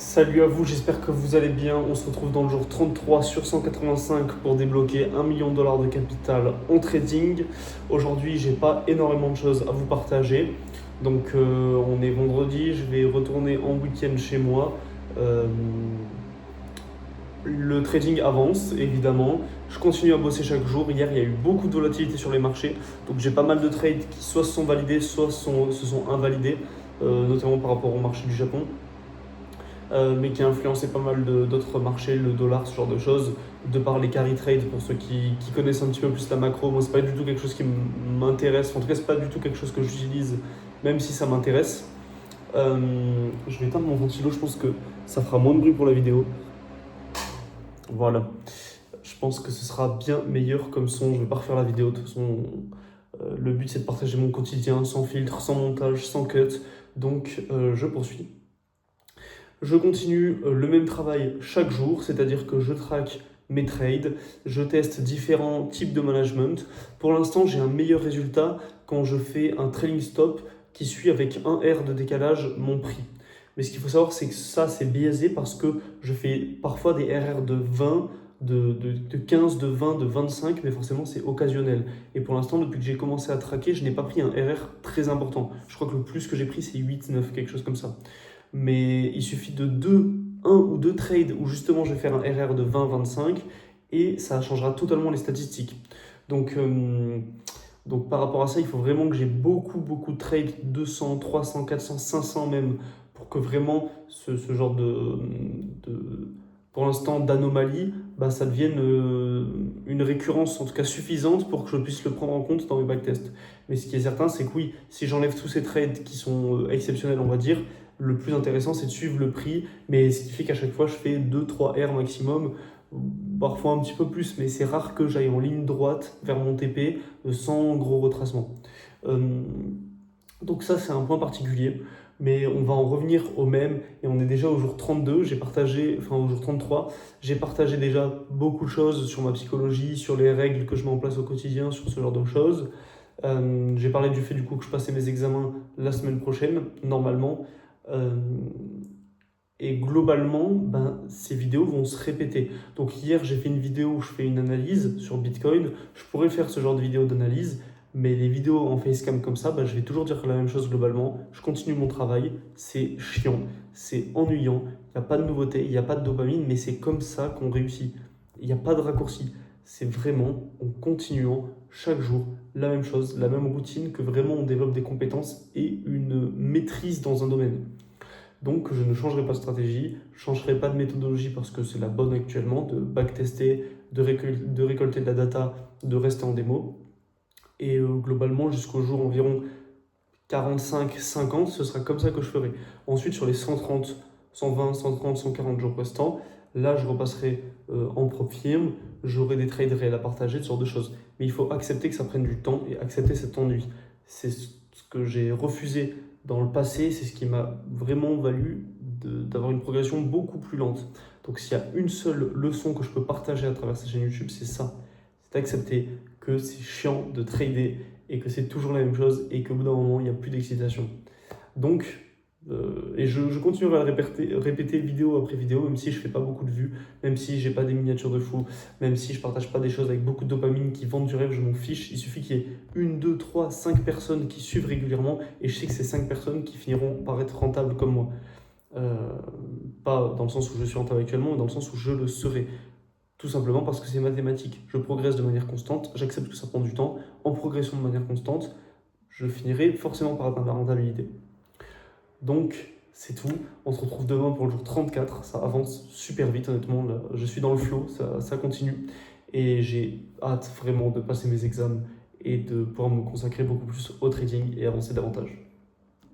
Salut à vous, j'espère que vous allez bien. On se retrouve dans le jour 33 sur 185 pour débloquer 1 million de dollars de capital en trading. Aujourd'hui, j'ai pas énormément de choses à vous partager. Donc, on est vendredi, je vais retourner en week-end chez moi. Euh, le trading avance, évidemment. Je continue à bosser chaque jour. Hier, il y a eu beaucoup de volatilité sur les marchés. Donc, j'ai pas mal de trades qui soit se sont validés, soit se sont invalidés, notamment par rapport au marché du Japon. Mais qui a influencé pas mal d'autres marchés, le dollar, ce genre de choses, de par les carry trades, pour ceux qui connaissent un petit peu plus la macro. Moi, c'est pas du tout quelque chose qui m'intéresse, en tout cas, c'est pas du tout quelque chose que j'utilise, même si ça m'intéresse. Je vais éteindre mon ventilo, je pense que ça fera moins de bruit pour la vidéo. Voilà. Je pense que ce sera bien meilleur comme son. Je vais pas refaire la vidéo, de toute façon. Le but, c'est de partager mon quotidien sans filtre, sans montage, sans cut. Donc, je poursuis. Je continue le même travail chaque jour, c'est-à-dire que je traque mes trades, je teste différents types de management. Pour l'instant, j'ai un meilleur résultat quand je fais un trailing stop qui suit avec un R de décalage mon prix. Mais ce qu'il faut savoir, c'est que ça, c'est biaisé parce que je fais parfois des RR de 20, de 15, de 20, de 25, mais forcément, c'est occasionnel. Et pour l'instant, depuis que j'ai commencé à traquer, je n'ai pas pris un RR très important. Je crois que le plus que j'ai pris, c'est 8, 9, quelque chose comme ça. Mais il suffit de un ou deux trades où justement je vais faire un RR de 20-25 et ça changera totalement les statistiques. Donc, par rapport à ça, il faut vraiment que j'ai beaucoup de trades, 200, 300, 400, 500 même, pour que vraiment ce genre pour l'instant d'anomalie, bah, ça devienne une récurrence en tout cas suffisante pour que je puisse le prendre en compte dans mes backtests. Mais ce qui est certain, c'est que oui, si j'enlève tous ces trades qui sont exceptionnels, on va dire, le plus intéressant, c'est de suivre le prix, mais ce qui fait qu'à chaque fois, je fais 2-3 R maximum, parfois un petit peu plus, mais c'est rare que j'aille en ligne droite vers mon TP sans gros retracement. Donc ça, c'est un point particulier, mais on va en revenir au même, et on est déjà au jour 32, au jour 33, j'ai partagé déjà beaucoup de choses sur ma psychologie, sur les règles que je mets en place au quotidien, sur ce genre de choses. J'ai parlé du fait du coup que je passais mes examens la semaine prochaine, normalement. Euh, et globalement, ben, ces vidéos vont se répéter. Donc hier, j'ai fait une vidéo où je fais une analyse sur Bitcoin. Je pourrais faire ce genre de vidéo d'analyse, mais les vidéos en facecam comme ça, ben, je vais toujours dire la même chose globalement. Je continue mon travail, c'est chiant, c'est ennuyant, il n'y a pas de nouveauté, il n'y a pas de dopamine, mais c'est comme ça qu'on réussit. Il n'y a pas de raccourci. C'est vraiment en continuant chaque jour la même chose, la même routine, que vraiment on développe des compétences et une maîtrise dans un domaine. Donc je ne changerai pas de stratégie, je ne changerai pas de méthodologie parce que c'est la bonne actuellement, de backtester, de récolter de la data, de rester en démo. Et globalement, jusqu'au jour environ 45-50, ce sera comme ça que je ferai. Ensuite, sur les 130, 120, 130, 140 jours restants, là, je repasserai en propre firme, j'aurai des trades réels à partager, ce genre de choses. Mais il faut accepter que ça prenne du temps et accepter cet ennui. C'est ce que j'ai refusé dans le passé, c'est ce qui m'a vraiment valu d'avoir une progression beaucoup plus lente. Donc s'il y a une seule leçon que je peux partager à travers cette chaîne YouTube, c'est ça. C'est d'accepter que c'est chiant de trader et que c'est toujours la même chose et qu'au bout d'un moment, il n'y a plus d'excitation. Donc, et je continuerai à répéter vidéo après vidéo, même si je fais pas beaucoup de vues, même si j'ai pas des miniatures de fou, même si je partage pas des choses avec beaucoup de dopamine qui vendent du rêve, je m'en fiche. Il suffit qu'il y ait 1, 2, 3, 5 personnes qui suivent régulièrement et je sais que c'est 5 personnes qui finiront par être rentables comme moi. Pas dans le sens où je suis rentable actuellement, mais dans le sens où je le serai. Tout simplement parce que c'est mathématique. Je progresse de manière constante, j'accepte que ça prend du temps. En progression de manière constante, je finirai forcément par atteindre la rentabilité. Donc, c'est tout. On se retrouve demain pour le jour 34. Ça avance super vite, honnêtement. Là, je suis dans le flow, ça continue. Et j'ai hâte vraiment de passer mes examens et de pouvoir me consacrer beaucoup plus au trading et avancer davantage.